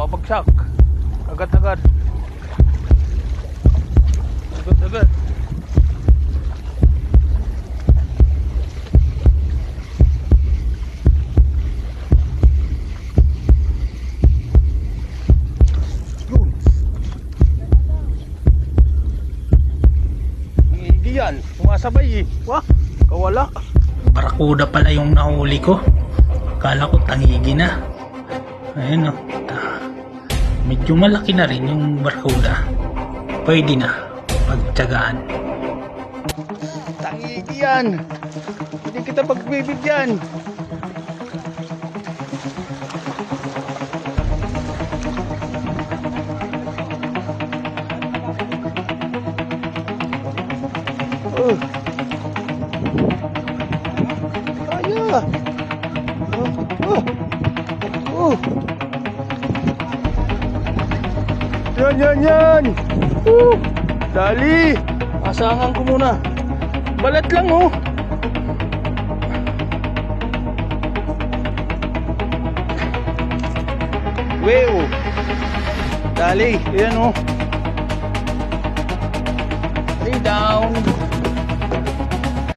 bagsak. Agad-agad. Agad-agad. Yun. Ngigi yan. Sumasabay eh. Wah, kawala. Barakuda pala yung nahuli ko. Akala ko tangigi na. Ayun o. Medyo malaki na rin yung barakuda. Pwede na pagtyagaan. Tangigi yan. Hindi kita pagbibigyan. Kaya. Yan. Dali. Asangan ko muna. Balat lang oh. Wow. Dali. Ayan oh. Ay down.